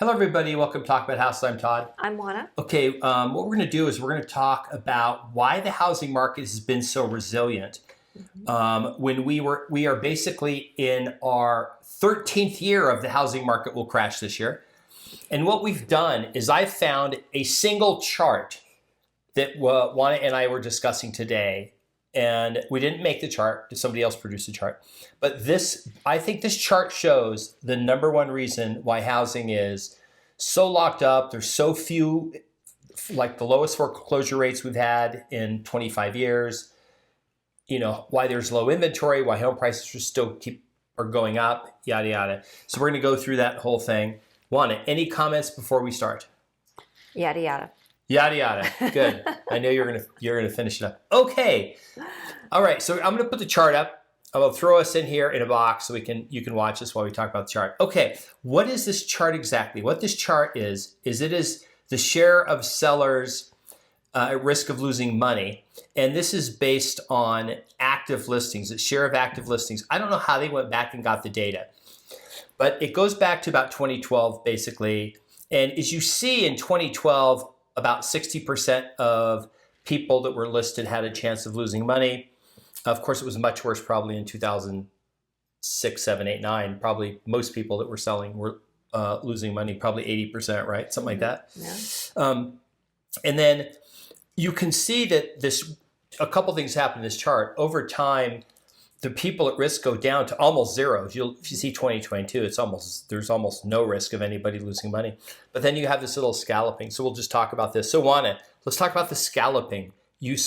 Hello, everybody. Welcome to Talk About House. I'm Todd. I'm Juana. Okay, what we're going to do is we're going to talk about why the housing market has been so resilient. When we are basically in our 13th year of the housing market will crash this year. And what we've done is I've found a single chart that Juana and I were discussing today. And we didn't make the chart. Somebody else produced the chart. But I think this chart shows the number one reason why housing is so locked up. There's so few, like the lowest foreclosure rates we've had in 25 years. You know, why there's low inventory, why home prices are going up, yada, yada. So we're going to go through that whole thing. Juana, any comments before we start? Yada, yada. Yada yada. Good. I know you're gonna finish it up. Okay. All right. So I'm gonna put the chart up. I will throw us in here in a box so you can watch this while we talk about the chart. Okay. What is this chart exactly? What this chart is it is the share of sellers at risk of losing money, and this is based on active listings. The share of active listings. I don't know how they went back and got the data, but it goes back to about 2012 basically. And as you see in 2012. About 60% of people that were listed had a chance of losing money. Of course, it was much worse probably in 2006, 7, 8, 9. Probably most people that were selling were losing money, probably 80%, right? Something like that. Yeah. And then you can see that a couple things happen in this chart. Over time, the people at risk go down to almost zero. If you see 2022, there's almost no risk of anybody losing money. But then you have this little scalloping. So we'll just talk about this. So Juana, let's talk about the scalloping. We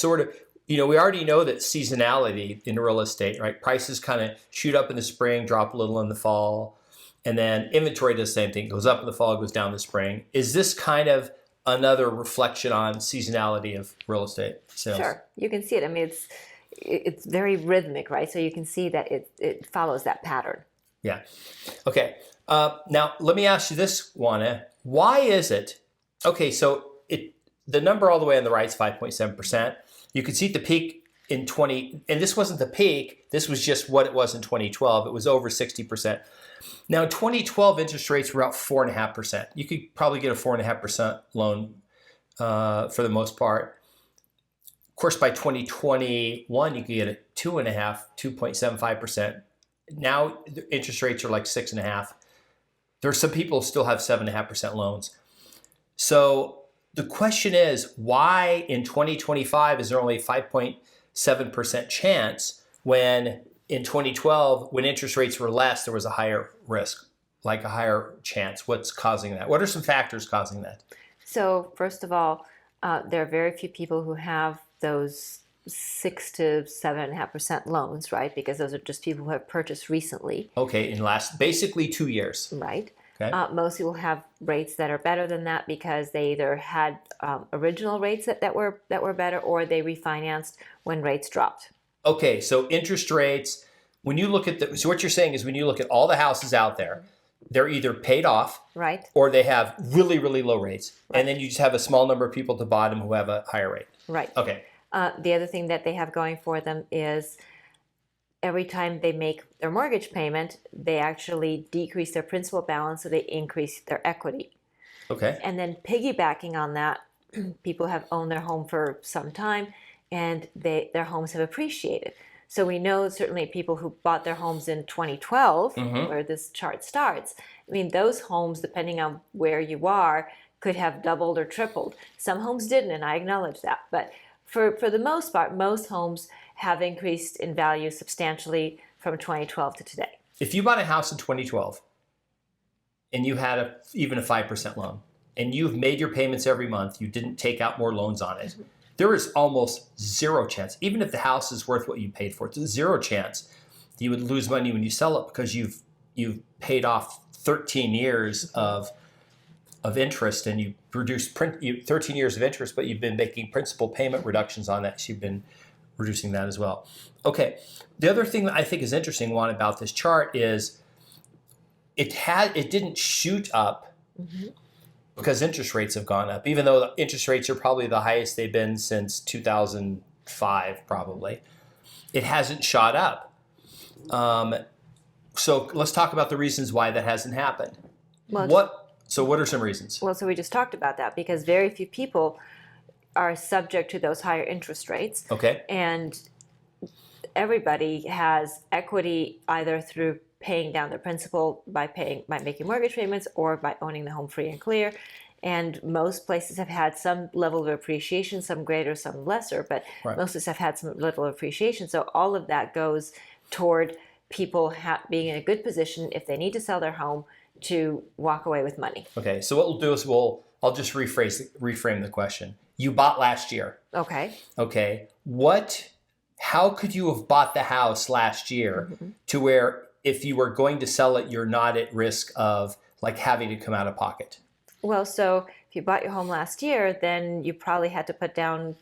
already know that seasonality in real estate, right? Prices kind of shoot up in the spring, drop a little in the fall. And then inventory does the same thing. It goes up in the fall, goes down in the spring. Is this kind of another reflection on seasonality of real estate sales? Sure. You can see it. I mean, it's very rhythmic, right? So you can see that it follows that pattern. Yeah. Okay. Now let me ask you this, Juana. Why is it? Okay, so the number all the way on the right is 5.7%. You can see the peak in and this wasn't the peak. This was just what it was in 2012. It was over 60%. Now in 2012, interest rates were about 4.5%. You could probably get a 4.5% loan for the most part. Of course, by 2021, you could get a 2.75%. Now, the interest rates are like 6.5%. There are some people who still have 7.5% loans. So the question is, why in 2025 is there only 5.7% chance when in 2012, when interest rates were less, there was a higher risk, like a higher chance? What's causing that? What are some factors causing that? So first of all, there are very few people who have those 6 to 7.5% loans, right? Because those are just people who have purchased recently. Okay, in basically 2 years. Right. Okay. Most people have rates that are better than that because they either had original rates that were better, or they refinanced when rates dropped. Okay, so interest rates, when you look at so what you're saying is when you look at all the houses out there, they're either paid off, right, or they have really, really low rates. Right. And then you just have a small number of people at the bottom who have a higher rate. Right. Okay. The other thing that they have going for them is every time they make their mortgage payment, they actually decrease their principal balance, so they increase their equity. Okay. And then piggybacking on that, people have owned their home for some time, and their homes have appreciated. So we know certainly people who bought their homes in 2012, where this chart starts. I mean, those homes, depending on where you are, could have doubled or tripled. Some homes didn't, and I acknowledge that. But for the most part, most homes have increased in value substantially from 2012 to today. If you bought a house in 2012 and you had even a 5% loan and you've made your payments every month, you didn't take out more loans on it, there is almost zero chance, even if the house is worth what you paid for, it's a zero chance that you would lose money when you sell it because you've paid off 13 years of interest, and you reduced 13 years of interest, but you've been making principal payment reductions on that. So you've been reducing that as well. Okay. The other thing that I think is interesting, Juan, about this chart is it didn't shoot up because interest rates have gone up, even though the interest rates are probably the highest they've been since 2005, probably. It hasn't shot up. So let's talk about the reasons why that hasn't happened. Well, So what are some reasons? Well, so we just talked about that because very few people are subject to those higher interest rates. Okay. And everybody has equity either through paying down their principal by making mortgage payments or by owning the home free and clear. And most places have had some level of appreciation, some greater, some lesser, but Right. most places have had some level of appreciation. So all of that goes toward people being in a good position if they need to sell their home to walk away with money. Okay. So what we'll do is I'll just reframe the question. You bought last year. Okay. Okay. How could you have bought the house last year to where if you were going to sell it, you're not at risk of like having to come out of pocket? Well, so if you bought your home last year, then you probably had to put down,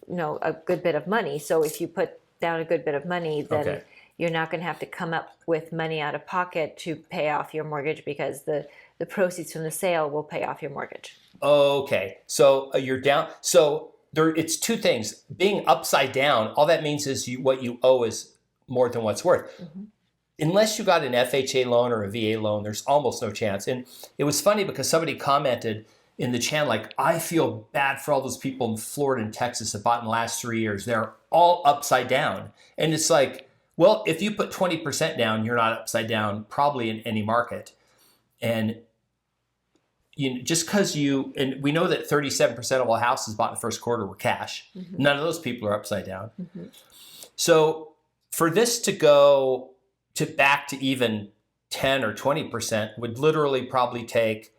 a good bit of money. So if you put down a good bit of money, then Okay. you're not going to have to come up with money out of pocket to pay off your mortgage because the proceeds from the sale will pay off your mortgage. Okay. So you're down. So it's two things. Being upside down, all that means is what you owe is more than what's worth. Unless you got an FHA loan or a VA loan, there's almost no chance. And it was funny because somebody commented in the channel, like, I feel bad for all those people in Florida and Texas that bought in the last 3 years. They're all upside down. And it's like, well, if you put 20% down, you're not upside down probably in any market. And just because and we know that 37% of all houses bought in the first quarter were cash. None of those people are upside down. So for this to go back to even 10 or 20% would literally probably take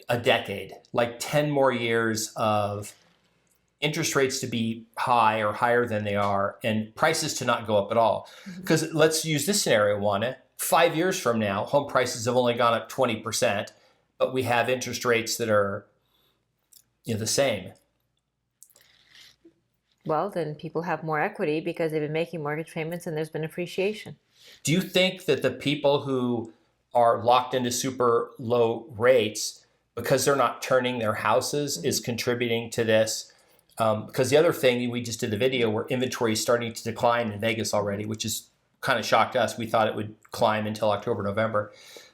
a decade, like 10 more years of interest rates to be high or higher than they are and prices to not go up at all. Because let's use this scenario, Juana. 5 years from now, home prices have only gone up 20%, but we have interest rates that are the same. Well, then people have more equity because they've been making mortgage payments and there's been appreciation. Do you think that the people who are locked into super low rates because they're not turning their houses is contributing to this? Because the other thing, we just did the video where inventory is starting to decline in Vegas already, which is kind of shocked us. We thought it would climb until October, November.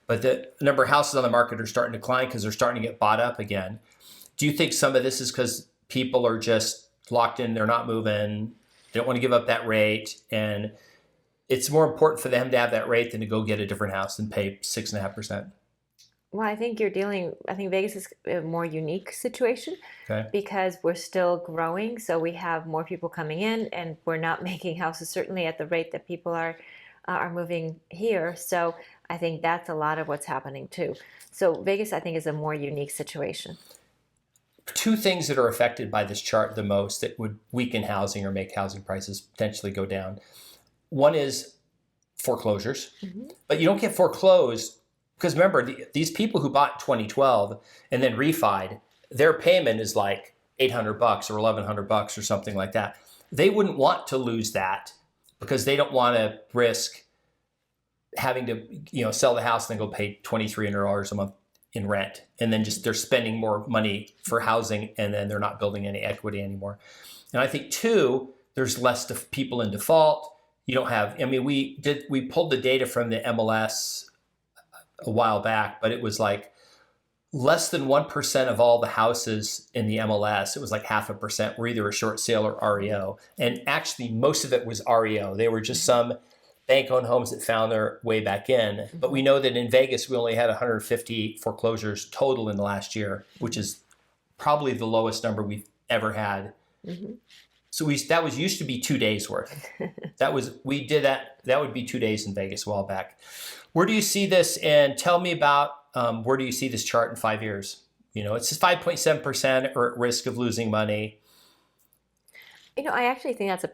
But the number of houses on the market are starting to decline because they're starting to get bought up again. Do you think some of this is because people are just locked in, they're not moving, they don't want to give up that rate, and it's more important for them to have that rate than to go get a different house and pay 6.5%? Well, I think Vegas is a more unique situation Okay. because we're still growing. So we have more people coming in and we're not making houses certainly at the rate that people are moving here. So I think that's a lot of what's happening too. So Vegas, I think, is a more unique situation. Two things that are affected by this chart the most that would weaken housing or make housing prices potentially go down. One is foreclosures, but you don't get foreclosed because remember, these people who bought 2012 and then refied, their payment is like $800 or $1,100 or something like that. They wouldn't want to lose that because they don't want to risk having to sell the house and then go pay $2,300 a month in rent, and then they're spending more money for housing, and then they're not building any equity anymore. And I think two, there's less people in default. You don't have. We pulled the data from the MLS a while back, but it was like less than 1% of all the houses in the MLS. It was like 0.5% were either a short sale or REO, and actually most of it was REO. They were just some bank-owned homes that found their way back in. But we know that in Vegas, we only had 150 foreclosures total in the last year, which is probably the lowest number we've ever had. So that was used to be 2 days worth. That would be 2 days in Vegas a while back. Where do you see this? And tell me about where do you see this chart in 5 years? It's just 5.7% are at risk of losing money. I actually think that's a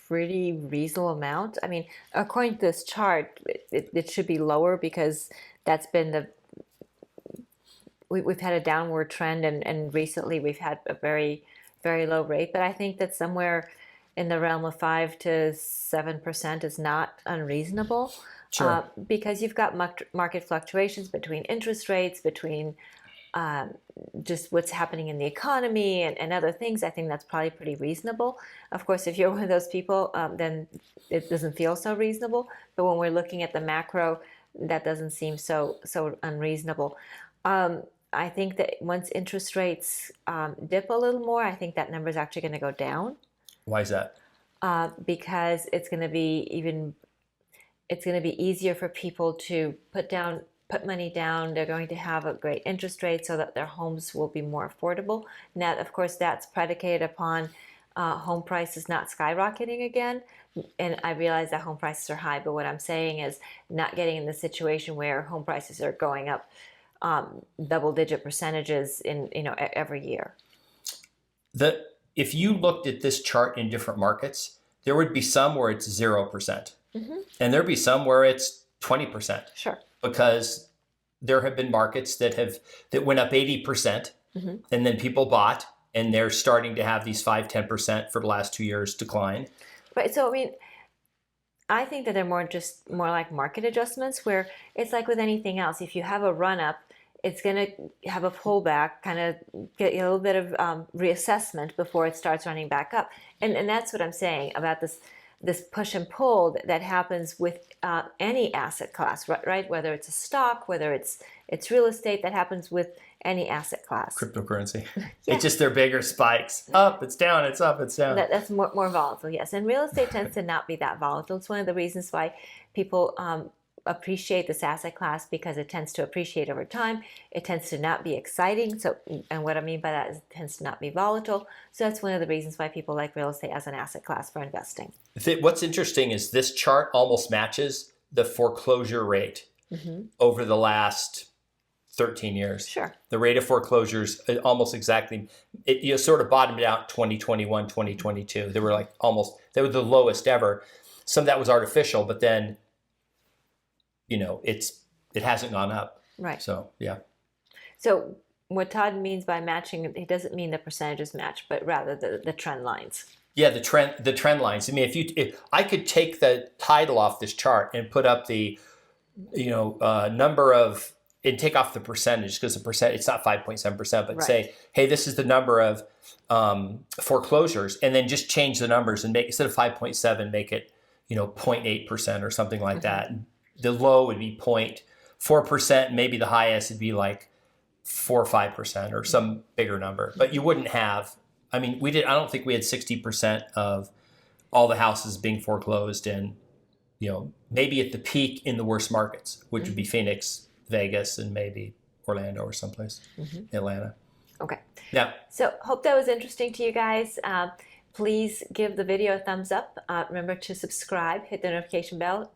pretty reasonable amount. I mean, according to this chart, it should be lower because that's been we've had a downward trend, and recently we've had a very, very low rate. But I think that somewhere in the realm of 5 to 7% is not unreasonable. Sure. Because you've got market fluctuations between interest rates, between just what's happening in the economy and other things. I think that's probably pretty reasonable. Of course, if you're one of those people, then it doesn't feel so reasonable. But when we're looking at the macro, that doesn't seem so unreasonable. I think that once interest rates dip a little more, I think that number is actually going to go down. Why is that? Because it's going to be easier for people to put money down. They're going to have a great interest rate so that their homes will be more affordable. Now, of course, that's predicated upon home prices not skyrocketing again. And I realize that home prices are high, but what I'm saying is not getting in the situation where home prices are going up double-digit percentages in every year. If you looked at this chart in different markets, there would be some where it's 0%, and there'd be some where it's 20%. Sure. Because there have been markets that went up 80%, and then people bought, and they're starting to have these 5-10% for the last 2 years decline. Right. So I think that they're more like market adjustments, where it's like with anything else. If you have a run up, it's going to have a pullback, kind of get a little bit of reassessment before it starts running back up. And that's what I'm saying about this push and pull that happens with any asset class, right? Whether it's a stock, whether it's real estate, that happens with any asset class. Cryptocurrency. Yeah. It's just their bigger spikes. Up, it's down, it's up, it's down. That's more volatile, yes. And real estate tends to not be that volatile. It's one of the reasons why people appreciate this asset class, because it tends to appreciate over time. It tends to not be exciting. So, and what I mean by that is it tends to not be volatile. So that's one of the reasons why people like real estate as an asset class for investing. What's interesting is this chart almost matches the foreclosure rate over the last 13 years. Sure. The rate of foreclosures almost exactly, it sort of bottomed out 2021, 2022. They were they were the lowest ever. Some of that was artificial, but then it hasn't gone up. Right. So, yeah. So what Todd means by matching, he doesn't mean the percentages match, but rather the trend lines. Yeah, the trend lines. I mean, if I could take the title off this chart and put up the number of, and take off the percentage, because the percent, it's not 5.7%, but say, hey, this is the number of foreclosures, and then just change the numbers and make, instead of 5.7, make it 0.8% or something like that. The low would be 0.4%, maybe the highest would be like 4 or 5% or some bigger number. But you wouldn't have, I don't think we had 60% of all the houses being foreclosed in, maybe at the peak in the worst markets, which would be Phoenix, Vegas, and maybe Orlando or someplace, Atlanta. Okay. Yeah. So hope that was interesting to you guys. Please give the video a thumbs up. Remember to subscribe, hit the notification bell,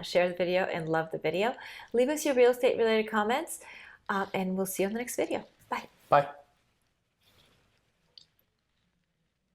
share the video, and love the video. Leave us your real estate related comments, and we'll see you on the next video. Bye. Bye.